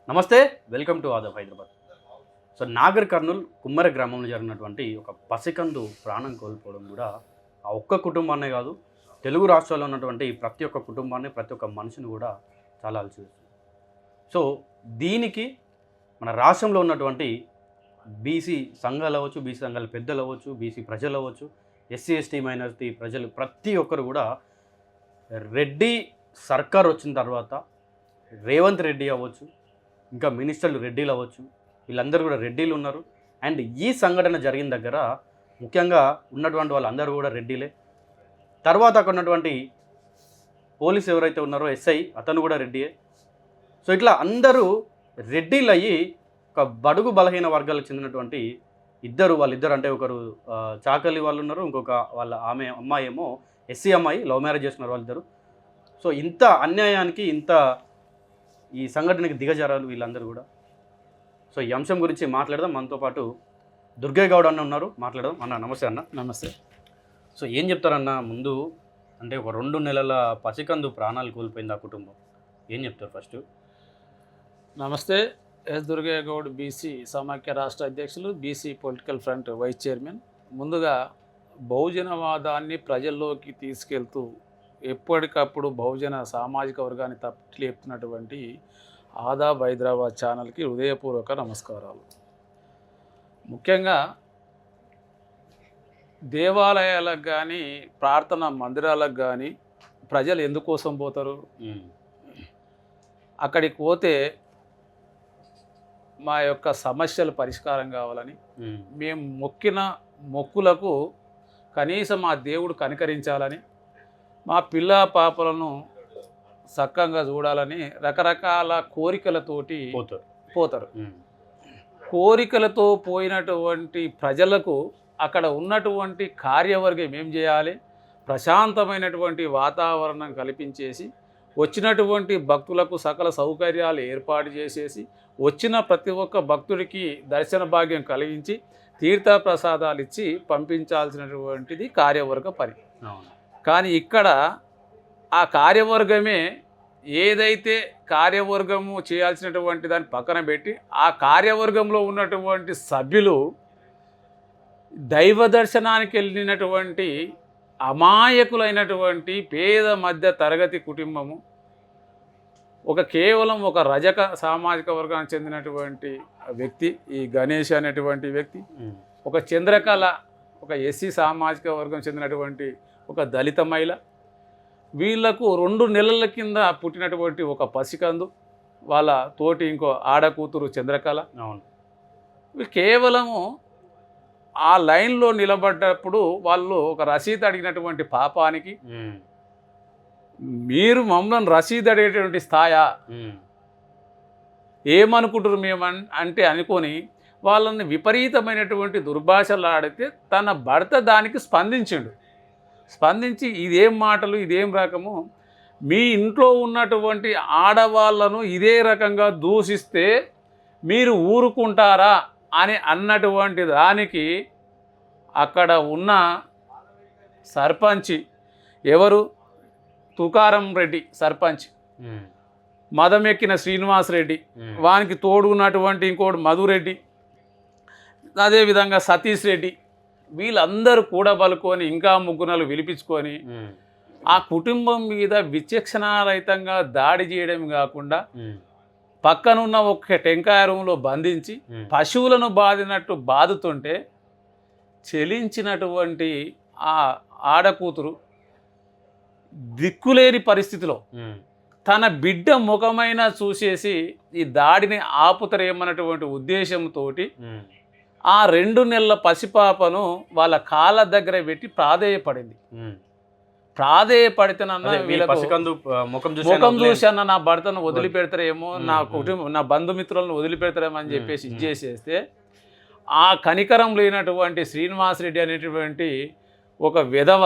నమస్తే, welcome to Aadab Hyderabad. So Nagar Kurnool Kummera గ్రామంలో జరిగినటువంటి ఒక పసికందు ప్రాణం కోల్పోవడం కూడా ఆ ఒక్క కుటుంబాన్నే కాదు, తెలుగు రాష్ట్రాల్లో ఉన్నటువంటి ప్రతి ఒక్క కుటుంబాన్ని, ప్రతి ఒక్క మనిషిని కూడా చాలా అలసివేస్తుంది. సో దీనికి మన రాష్ట్రంలో ఉన్నటువంటి బీసీ సంఘాలు అవ్వచ్చు, బీసీ సంఘాల పెద్దలు అవ్వచ్చు, బీసీ ప్రజలు అవ్వచ్చు, ఎస్సీ ఎస్టీ మైనారిటీ ప్రజలు ప్రతి ఒక్కరు కూడా రెడ్డి సర్కార్ వచ్చిన తర్వాత రేవంత్ రెడ్డి అవ్వచ్చు, ఇంకా మినిస్టర్లు రెడ్డిలు అవ్వచ్చు, వీళ్ళందరూ కూడా రెడ్డిలు ఉన్నారు. అండ్ ఈ సంఘటన జరిగిన దగ్గర ముఖ్యంగా ఉన్నటువంటి వాళ్ళందరూ కూడా రెడ్డిలే. తర్వాత అక్కడ ఉన్నటువంటి పోలీస్ ఎవరైతే ఉన్నారో ఎస్ఐ, అతను కూడా రెడ్డియే. సో ఇట్లా అందరూ రెడ్డిలు అయ్యి ఒక బడుగు బలహీన వర్గాలకు చెందినటువంటి వాళ్ళిద్దరు అంటే ఒకరు చాకలి వాళ్ళు ఉన్నారు, ఇంకొక వాళ్ళ అమ్మాయి ఏమో ఎస్సీ అమ్మాయి, లవ్ మ్యారేజ్ చేస్తున్నారు వాళ్ళిద్దరు. సో ఇంత అన్యాయానికి, ఈ సంఘటనకి దిగజారాలు వీళ్ళందరూ కూడా. సో ఈ అంశం గురించి మాట్లాడదాం. మనతో పాటు దుర్గయ్య గౌడ్ అన్న ఉన్నారు, మాట్లాడదాం. అన్న నమస్తే. అన్న నమస్తే. సో ఏం చెప్తారన్న ముందు, అంటే ఒక 2 నెలల పసికందు ప్రాణాలు కోల్పోయింది ఆ కుటుంబం, ఏం చెప్తారు ఫస్ట్? నమస్తే. ఎస్ దుర్గయ్య గౌడ్, బీసీ సమాఖ్య రాష్ట్ర అధ్యక్షులు, BC political front vice chairman. ముందుగా బహుజనవాదాన్ని ప్రజల్లోకి తీసుకెళ్తూ ఎప్పటికప్పుడు బహుజన సామాజిక వర్గాన్ని తప్పలేపుతున్నటువంటి ఆదాబ్ హైదరాబాద్ ఛానల్కి హృదయపూర్వక నమస్కారాలు. ముఖ్యంగా దేవాలయాలకు కానీ, ప్రార్థనా మందిరాలకు కానీ ప్రజలు ఎందుకోసం పోతారు? అక్కడికి పోతే మా యొక్క సమస్యలు పరిష్కారం కావాలని, మేము మొక్కిన మొక్కులకు కనీసం ఆ దేవుడు కనికరించాలని, మా పిల్ల పాపలను సక్కంగా చూడాలని రకరకాల కోరికలతోటి పోతారు. కోరికలతో పోయినటువంటి ప్రజలకు అక్కడ ఉన్నటువంటి కార్యవర్గం ఏం చేయాలి? ప్రశాంతమైనటువంటి వాతావరణం కల్పించేసి, వచ్చినటువంటి భక్తులకు సకల సౌకర్యాలు ఏర్పాటు చేసేసి, వచ్చిన ప్రతి ఒక్క భక్తుడికి దర్శన భాగ్యం కలిగించి తీర్థప్రసాదాలు ఇచ్చి పంపించాల్సినటువంటిది కార్యవర్గ పని. కానీ ఇక్కడ ఆ కార్యవర్గమే ఏదైతే కార్యవర్గము చేయాల్సినటువంటి దాన్ని పక్కన పెట్టి, ఆ కార్యవర్గంలో ఉన్నటువంటి సభ్యులు దైవ దర్శనానికి వెళ్ళినటువంటి అమాయకులైనటువంటి పేద మధ్య తరగతి కుటుంబము, కేవలం ఒక రజక సామాజిక వర్గానికి చెందినటువంటి వ్యక్తి, ఈ గణేష్ అనేటువంటి వ్యక్తి, ఒక చంద్రకళ, ఒక ఎస్సీ సామాజిక వర్గం చెందినటువంటి ఒక దళిత మహిళ, వీళ్లకు 2 నెలల కింద పుట్టినటువంటి ఒక పసికందు, వాళ్ళ తోటి ఇంకో ఆడకూతురు చంద్రకళ. కేవలము ఆ లైన్లో నిలబడ్డప్పుడు వాళ్ళు ఒక రసీదు అడిగినటువంటి పాపానికి, మీరు మమ్మల్ని రసీదు అడిగేటువంటి స్థాయా, ఏమనుకుంటారు మేము అంటే అనుకొని వాళ్ళని విపరీతమైనటువంటి దుర్భాషలు ఆడితే తన భర్త దానికి స్పందించి ఇదేం మాటలు, ఇదేం రకము, మీ ఇంట్లో ఉన్నటువంటి ఆడవాళ్ళను ఇదే రకంగా దూషిస్తే మీరు ఊరుకుంటారా అని అన్నటువంటి దానికి అక్కడ ఉన్న సర్పంచ్, ఎవరు, తుకారం రెడ్డి సర్పంచ్, మదమెక్కిన శ్రీనివాస్ రెడ్డి, వానికి తోడున్నటువంటి ఇంకోటి మధురెడ్డి, అదేవిధంగా సతీష్ రెడ్డి, వీళ్ళందరూ కూడా బలుకొని ఇంకా ముగ్గునలు పిలిపించుకొని ఆ కుటుంబం మీద విచక్షణారహితంగా దాడి చేయడం కాకుండా పక్కనున్న ఒక టెంకాయ రూమ్లో బంధించి పశువులను బాదినట్టు బాదుతుంటే చెలించినటువంటి ఆ ఆడకూతురు దిక్కులేని పరిస్థితిలో తన బిడ్డ ముఖమైనా చూసేసి ఈ దాడిని ఆపుతారేమన్నటువంటి ఉద్దేశంతో ఆ 2 నెలల పసిపాపను వాళ్ళ కాళ్ళ దగ్గర పెట్టి ప్రాధేయపడితేనన్నా ముఖం చూశాన్న నా భర్తను వదిలిపెడతారేమో, నా బంధుమిత్రులను వదిలిపెడతారేమో అని చెప్పేసి ఇచ్చేసేస్తే, ఆ కనికరం లేనటువంటి శ్రీనివాస్ రెడ్డి అనేటువంటి ఒక విధవ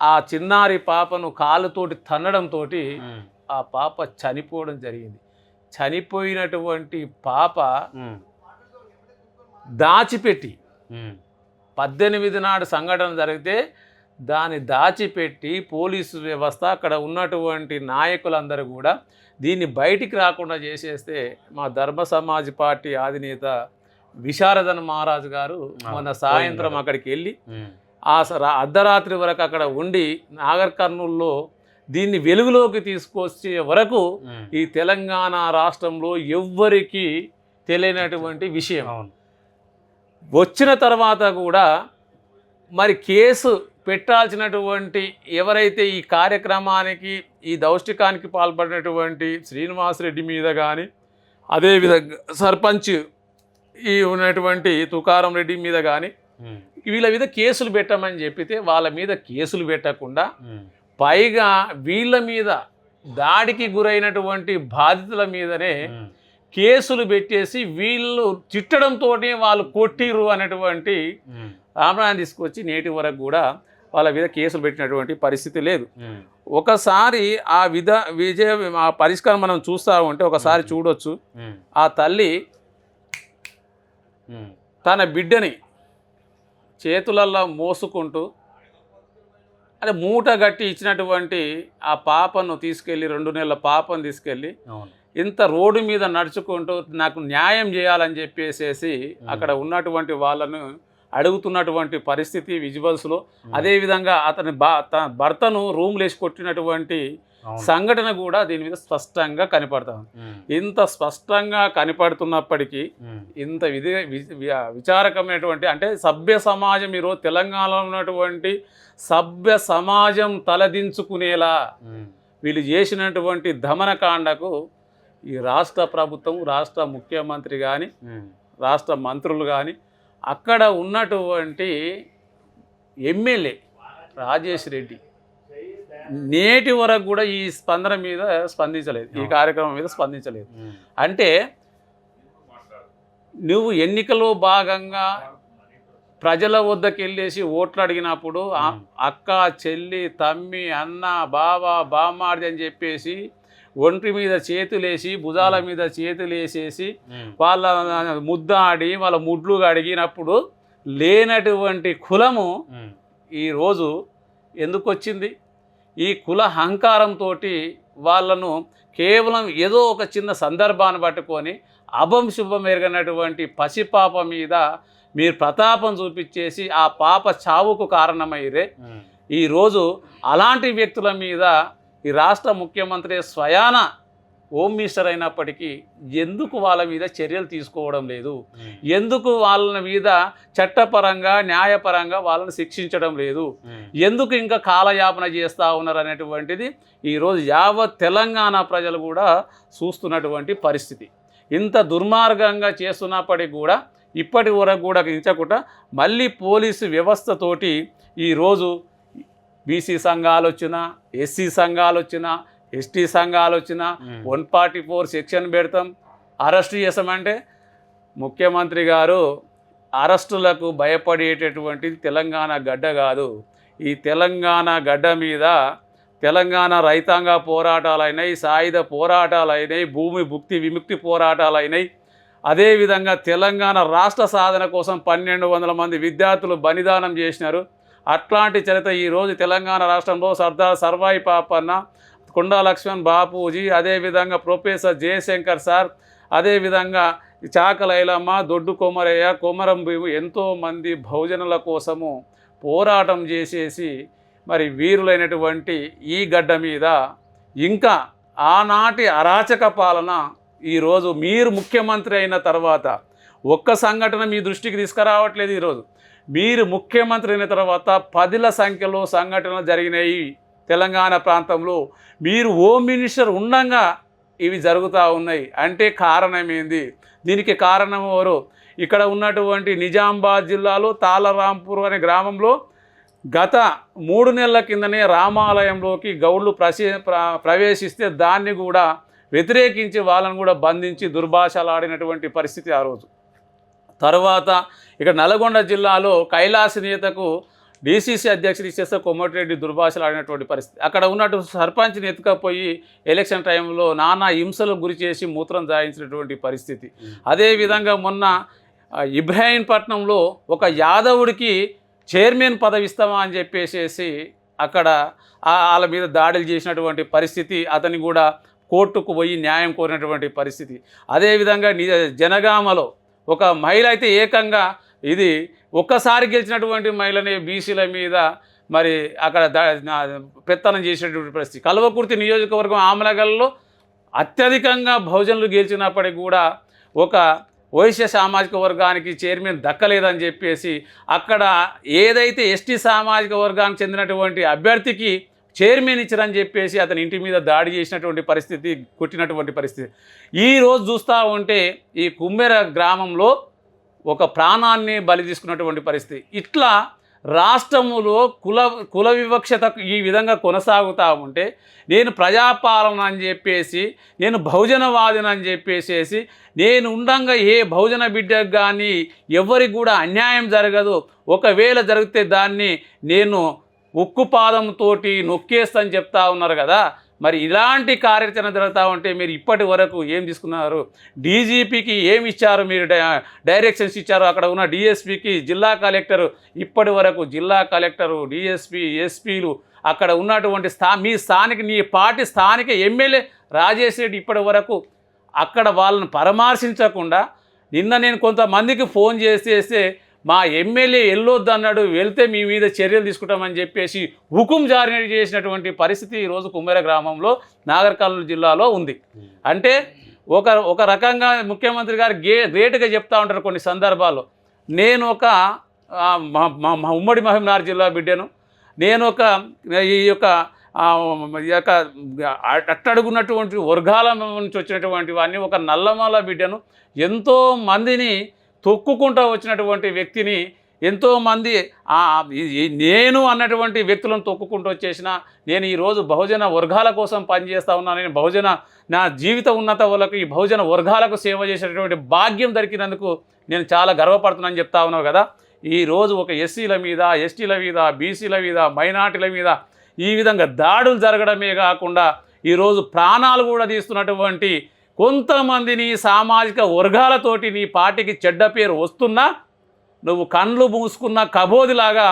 ఆ చిన్నారి పాపను కాలుతోటి తన్నడంతో ఆ పాప చనిపోవడం జరిగింది. చనిపోయినటువంటి పాప దాచిపెట్టి 18 నాడు సంఘటన జరిగితే దాన్ని దాచిపెట్టి పోలీసు వ్యవస్థ అక్కడ ఉన్నటువంటి నాయకులందరూ కూడా దీన్ని బయటికి రాకుండా చేసేస్తే మా ధర్మ సమాజ్ పార్టీ అధినేత విశారదన్ మహారాజు గారు మొన్న సాయంత్రం అక్కడికి వెళ్ళి అర్ధరాత్రి వరకు అక్కడ ఉండి నాగర్ కర్నూల్లో దీన్ని వెలుగులోకి తీసుకొచ్చే వరకు ఈ తెలంగాణ రాష్ట్రంలో ఎవ్వరికీ తెలియనటువంటి విషయం. వచ్చిన తర్వాత కూడా మరి కేసు పెట్టాల్సినటువంటి ఎవరైతే ఈ కార్యక్రమానికి ఈ దౌష్టికానికి పాల్పడినటువంటి శ్రీనివాసరెడ్డి మీద కానీ అదేవిధంగా సర్పంచ్ ఈ ఉన్నటువంటి తుకారం రెడ్డి మీద కానీ వీళ్ళ మీద కేసులు పెట్టమని చెప్పితే వాళ్ళ మీద కేసులు పెట్టకుండా పైగా వీళ్ళ మీద దాడికి గురైనటువంటి బాధితుల మీదనే కేసులు పెట్టేసి వీళ్ళు తిట్టడంతో వాళ్ళు కొట్టిరు అనేటువంటి రామరాన్ని తీసుకొచ్చి నేటి వరకు కూడా వాళ్ళ మీద కేసులు పెట్టినటువంటి పరిస్థితి లేదు. ఒకసారి ఆ ఆ పరిష్కారం మనం చూస్తూ ఉంటే ఒకసారి చూడొచ్చు. ఆ తల్లి తన బిడ్డని చేతులల్లో మోసుకుంటూ అంటే మూట గట్టి ఇచ్చినటువంటి ఆ పాపను తీసుకెళ్ళి 2 నెలల పాపను తీసుకెళ్ళి ఇంత రోడ్డు మీద నడుచుకుంటూ నాకు న్యాయం చేయాలని చెప్పేసేసి అక్కడ ఉన్నటువంటి వాళ్ళను అడుగుతున్నటువంటి పరిస్థితి విజువల్స్లో. అదేవిధంగా అతని భర్తను రూమ్లో వేసి కొట్టినటువంటి సంఘటన కూడా దీని మీద స్పష్టంగా కనపడతాం. ఇంత స్పష్టంగా కనపడుతున్నప్పటికీ ఇంత విచారకమైనటువంటి అంటే సభ్య సమాజం ఈరోజు తెలంగాణలో ఉన్నటువంటి సభ్య సమాజం తలదించుకునేలా వీళ్ళు చేసినటువంటి దమనకాండకు ఈ రాష్ట్ర ప్రభుత్వం, రాష్ట్ర ముఖ్యమంత్రి కానీ రాష్ట్ర మంత్రులు కానీ అక్కడ ఉన్నటువంటి ఎమ్మెల్యే రాజేష్ రెడ్డి నేటి వరకు కూడా ఈ స్పందన మీద స్పందించలేదు, ఈ కార్యక్రమం మీద స్పందించలేదు. అంటే నువ్వు ఎన్నికలో భాగంగా ప్రజల వద్దకు వెళ్ళేసి ఓట్లు అడిగినప్పుడు అక్క, చెల్లి, తమ్మి, అన్న, బావ, బామ్మార్ది అని చెప్పేసి ఒంటి మీద చేతులేసి భుజాల మీద చేతులేసేసి వాళ్ళ ముద్దాడి వాళ్ళ ముడ్లు అడిగినప్పుడు లేనటువంటి కులము ఈరోజు ఎందుకు వచ్చింది? ఈ కుల అహంకారంతో వాళ్ళను కేవలం ఏదో ఒక చిన్న సందర్భాన్ని పట్టుకొని అభం శుభం ఎరగనటువంటి పసిపాప మీద మీరు ప్రతాపం చూపించేసి ఆ పాప చావుకు కారణమయ్యే ఈరోజు అలాంటి వ్యక్తుల మీద ఈ రాష్ట్ర ముఖ్యమంత్రి స్వయాన హోమ్ మినిస్టర్ అయినప్పటికీ ఎందుకు వాళ్ళ మీద చర్యలు తీసుకోవడం లేదు? ఎందుకు వాళ్ళ మీద చట్టపరంగా న్యాయపరంగా వాళ్ళని శిక్షించడం లేదు? ఎందుకు ఇంకా కాలయాపన చేస్తూ ఉన్నారు అనేటువంటిది ఈరోజు యావత్ తెలంగాణ ప్రజలు కూడా చూస్తున్నటువంటి పరిస్థితి. ఇంత దుర్మార్గంగా చేస్తున్నప్పటికీ కూడా ఇప్పటి వరకు కూడా ఇంచకుండా మళ్ళీ పోలీసు వ్యవస్థతోటి ఈరోజు బీసీ సంఘాలు వచ్చినా, ఎస్సీ సంఘాలు వచ్చినా, ఎస్టీ సంఘాలు వచ్చినా 144 సెక్షన్ పెడతాం, అరెస్టు చేస్తామంటే ముఖ్యమంత్రి గారు అరెస్టులకు భయపడేటటువంటిది తెలంగాణ గడ్డ కాదు. ఈ తెలంగాణ గడ్డ మీద తెలంగాణ రైతాంగ పోరాటాలైనాయి, సాయుధ పోరాటాలైనాయి, భూమి భుక్తి విముక్తి పోరాటాలైనాయి. అదేవిధంగా తెలంగాణ రాష్ట్ర సాధన కోసం 1200 మంది విద్యార్థులు బలిదానం చేసినారు. అట్లాంటి చరిత్ర ఈరోజు తెలంగాణ రాష్ట్రంలో సర్దార్ సర్వాయి పాపన్న, కొండా లక్ష్మణ్ బాపూజీ, అదేవిధంగా ప్రొఫెసర్ జయశంకర్ సార్, అదేవిధంగా చాకలైలమ్మ, దొడ్డు కొమరయ్య, కొమరం భీము ఎంతోమంది బహుజనుల కోసము పోరాటం చేసేసి మరి వీరులైనటువంటి ఈ గడ్డ మీద ఇంకా ఆనాటి అరాచక పాలన ఈరోజు మీరు ముఖ్యమంత్రి అయిన తర్వాత ఒక్క సంఘటన మీ దృష్టికి తీసుకురావట్లేదు. ఈరోజు మీరు ముఖ్యమంత్రి అయిన తర్వాత 10ల సంఖ్యలో సంఘటనలు జరిగినాయి తెలంగాణ ప్రాంతంలో. మీరు హోమ్ మినిస్టర్ ఉండగా ఇవి జరుగుతూ ఉన్నాయి. అంటే కారణం ఏంది? దీనికి కారణం ఎవరు? ఇక్కడ ఉన్నటువంటి నిజామాబాద్ జిల్లాలో తాళరాంపూర్ అనే గ్రామంలో గత 3 నెలల కిందనే రామాలయంలోకి గౌడ్లు ప్రవేశిస్తే దాన్ని కూడా వ్యతిరేకించి వాళ్ళని కూడా బంధించి దుర్భాషలాడినటువంటి పరిస్థితి ఆ రోజు. తర్వాత ఇక నల్గొండ జిల్లాలో కైలాస నేతకు డీసీసీ అధ్యక్షుడు ఇచ్చేస్తే కోమటిరెడ్డి దుర్భాషలాడినటువంటి పరిస్థితి. అక్కడ ఉన్నట్టు సర్పంచ్ని ఎత్తుకపోయి ఎలక్షన్ టైంలో నానా హింసలకు గురి చేసి మూత్రం జాయించినటువంటి పరిస్థితి. అదేవిధంగా మొన్న ఇబ్రాహీంపట్నంలో ఒక యాదవుడికి చైర్మన్ పదవి ఇస్తామా అని చెప్పేసి అక్కడ వాళ్ళ మీద దాడులు చేసినటువంటి పరిస్థితి, అతని కూడా కోర్టుకు పోయి న్యాయం కోరినటువంటి పరిస్థితి. అదేవిధంగా జనగామలో ఒక మహిళ అయితే ఏకంగా ఇది ఒక్కసారి గెలిచినటువంటి మహిళని బీసీల మీద మరి అక్కడ పెత్తనం చేసినటువంటి పరిస్థితి. కల్వకుర్తి నియోజకవర్గం ఆమనగల్లో అత్యధికంగా బహుజనులు గెలిచినప్పటికీ కూడా ఒక వైశ్య సామాజిక వర్గానికి చైర్మన్ దక్కలేదని చెప్పేసి అక్కడ ఏదైతే ఎస్టీ సామాజిక వర్గానికి చెందినటువంటి అభ్యర్థికి చైర్మన్ ఇచ్చారని చెప్పేసి అతని ఇంటి మీద దాడి చేసినటువంటి పరిస్థితి, కొట్టినటువంటి పరిస్థితి. ఈరోజు చూస్తూ ఉంటే ఈ కుమ్మెర గ్రామంలో ఒక ప్రాణాన్ని బలి తీసుకున్నటువంటి పరిస్థితి. ఇట్లా రాష్ట్రములో కుల వివక్షత ఈ విధంగా కొనసాగుతూ ఉంటే నేను ప్రజాపాలన అని చెప్పేసి, నేను బహుజనవాదిని అని చెప్పేసి, నేను ఉండంగా ఏ బహుజన బిడ్డకు కానీ ఎవరికి కూడా అన్యాయం జరగదు, ఒకవేళ జరిగితే దాన్ని నేను ఉక్కుపాదంతో నొక్కేస్తని చెప్తా ఉన్నారు కదా. మరి ఇలాంటి కార్యాచరణ జరుగుతూ ఉంటే మీరు ఇప్పటి వరకు ఏం తీసుకున్నారు? డీజీపీకి ఏమి ఇచ్చారు? మీరు డైరెక్షన్స్ ఇచ్చారు. అక్కడ ఉన్న డిఎస్పీకి, జిల్లా కలెక్టరు, ఇప్పటి వరకు జిల్లా కలెక్టరు, డిఎస్పీ, ఎస్పీలు, అక్కడ ఉన్నటువంటి మీ స్థానిక, నీ పార్టీ స్థానిక ఎమ్మెల్యే రాజేష్ రెడ్డి ఇప్పటి వరకు అక్కడ వాళ్ళని పరామర్శించకుండా, నిన్న నేను కొంతమందికి ఫోన్ చేస్తే మా ఎమ్మెల్యే వెళ్ళొద్దు అన్నాడు, వెళ్తే మీ మీద చర్యలు తీసుకుంటామని చెప్పేసి హుకుం జారీ చేసినటువంటి పరిస్థితి ఈరోజు కుమ్మెర గ్రామంలో నాగర్ కర్నూలు జిల్లాలో ఉంది. అంటే ఒక రకంగా ముఖ్యమంత్రి గారు గ్రేట్గా చెప్తా ఉంటారు కొన్ని సందర్భాల్లో. నేను ఒక ఉమ్మడి మహబూబ్నగర్ జిల్లా బిడ్డను, నేను ఈ యొక్క అట్టడుగున్నటువంటి వర్గాల నుంచి వచ్చినటువంటి వాడిని, ఒక నల్లమల బిడ్డను, ఎంతో మందిని తొక్కుకుంటూ వచ్చినటువంటి వ్యక్తిని, ఎంతోమంది నేను అన్నటువంటి వ్యక్తులను తొక్కుకుంటూ వచ్చేసిన నేను ఈరోజు బహుజన వర్గాల కోసం పనిచేస్తూ ఉన్నాను. నేను బహుజన, నా జీవిత ఉన్నత వాళ్ళకు, ఈ బహుజన వర్గాలకు సేవ చేసేటటువంటి భాగ్యం దొరికినందుకు నేను చాలా గర్వపడుతున్నానని చెప్తా ఉన్నావు కదా. ఈరోజు ఒక ఎస్సీల మీద, ఎస్టీల మీద, బీసీల మీద, మైనార్టీల మీద ఈ విధంగా దాడులు జరగడమే కాకుండా ఈరోజు ప్రాణాలు కూడా తీస్తున్నటువంటి కొంతమందిని సామాజిక వర్గాలతోటి నీ పార్టీకి చెడ్డ పేరు వస్తున్నా నువ్వు కండ్లు మూసుకున్న కబోదిలాగా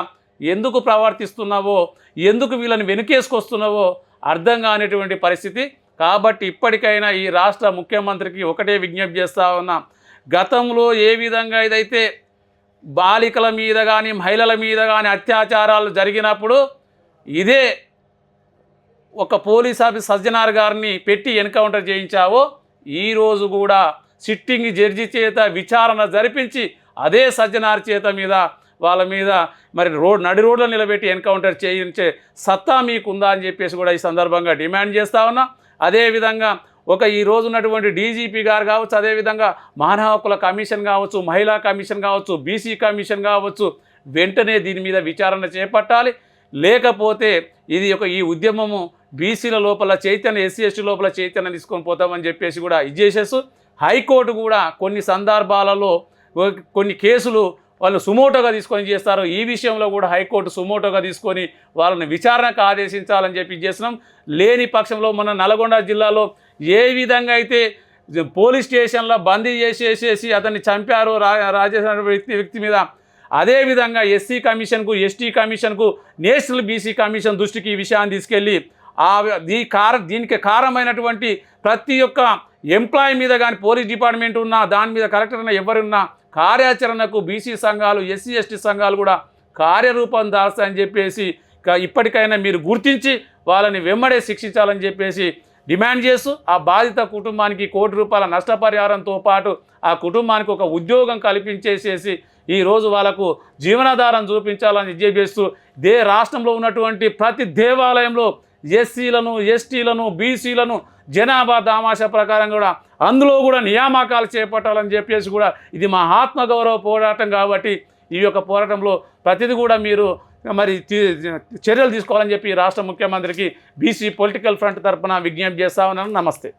ఎందుకు ప్రవర్తిస్తున్నావో, ఎందుకు వీళ్ళని వెనుకేసుకొస్తున్నావో అర్థం కానిటువంటి పరిస్థితి. కాబట్టి ఇప్పటికైనా ఈ రాష్ట్ర ముఖ్యమంత్రికి ఒకటే విజ్ఞప్తి చేస్తా ఉన్నా, గతంలో ఏ విధంగా ఏదైతే బాలికల మీద కానీ మహిళల మీద కానీ అత్యాచారాలు జరిగినప్పుడు ఇదే ఒక పోలీస్ ఆఫీస్ సజ్జనార్ గారిని పెట్టి ఎన్కౌంటర్ చేయించావో, ఈరోజు కూడా సిట్టింగ్ జడ్జి చేత విచారణ జరిపించి అదే సజ్జనార్ చేత మీద వాళ్ళ మీద మరి నడి రోడ్లో నిలబెట్టి ఎన్కౌంటర్ చేయించే సత్తా మీకుందా అని చెప్పేసి కూడా ఈ సందర్భంగా డిమాండ్ చేస్తూ ఉన్నా. అదేవిధంగా ఈ రోజు ఉన్నటువంటి డీజీపీ గారు కావచ్చు, అదేవిధంగా మానవ హక్కుల కమిషన్ కావచ్చు, మహిళా కమిషన్ కావచ్చు, బీసీ కమిషన్ కావచ్చు, వెంటనే దీని మీద విచారణ చేపట్టాలి. లేకపోతే ఈ ఉద్యమము బీసీల లోపల చైతన్య, ఎస్సీ ఎస్టీ లోపల చైతన్యం తీసుకొని పోతామని చెప్పేసి కూడా ఇచ్చేసేసు. హైకోర్టు కూడా కొన్ని సందర్భాలలో కొన్ని కేసులు వాళ్ళు సుమోటోగా తీసుకొని చేస్తారు. ఈ విషయంలో కూడా హైకోర్టు సుమోటోగా తీసుకొని వాళ్ళని విచారణకు ఆదేశించాలని చెప్పి చేస్తున్నాం. లేని పక్షంలో మన నల్గొండ జిల్లాలో ఏ విధంగా అయితే పోలీస్ స్టేషన్లో బందీ చేసేసి అతన్ని చంపారు రాజేష్ వ్యక్తి మీద, అదేవిధంగా ఎస్సీ కమిషన్కు, ఎస్టీ కమిషన్కు, నేషనల్ బీసీ కమిషన్ దృష్టికి ఈ విషయాన్ని తీసుకెళ్ళి దీనికి కారణమైనటువంటి ప్రతి ఒక్క ఎంప్లాయీ మీద కానీ పోలీస్ డిపార్ట్మెంట్ ఉన్నా, దాని మీద కలెక్టర్ అయినా ఎవరున్నా కార్యాచరణకు బీసీ సంఘాలు, ఎస్సీ ఎస్టీ సంఘాలు కూడా కార్యరూపం దాస్తాయని చెప్పేసి ఇప్పటికైనా మీరు గుర్తించి వాళ్ళని వెంబడే శిక్షించాలని చెప్పేసి డిమాండ్ చేస్తూ ఆ బాధిత కుటుంబానికి ₹1 కోటి నష్టపరిహారంతో పాటు ఆ కుటుంబానికి ఒక ఉద్యోగం కల్పించేసేసి ఈరోజు వాళ్ళకు జీవనాధారం చూపించాలని చేస్తూ రాష్ట్రంలో ఉన్నటువంటి ప్రతి దేవాలయంలో ఎస్సీలను, ఎస్టీలను, బీసీలను జనాభా దామాషా ప్రకారం కూడా అందులో కూడా నియామకాలు చేపట్టాలని చెప్పేసి కూడా ఇది మా ఆత్మగౌరవ పోరాటం. కాబట్టి ఈ యొక్క పోరాటంలో ప్రతిదీ కూడా మీరు మరి చర్యలు తీసుకోవాలని చెప్పి రాష్ట్ర ముఖ్యమంత్రికి బీసీ పొలిటికల్ ఫ్రంట్ తరఫున విజ్ఞప్తి చేస్తా ఉన్నాను. నమస్తే.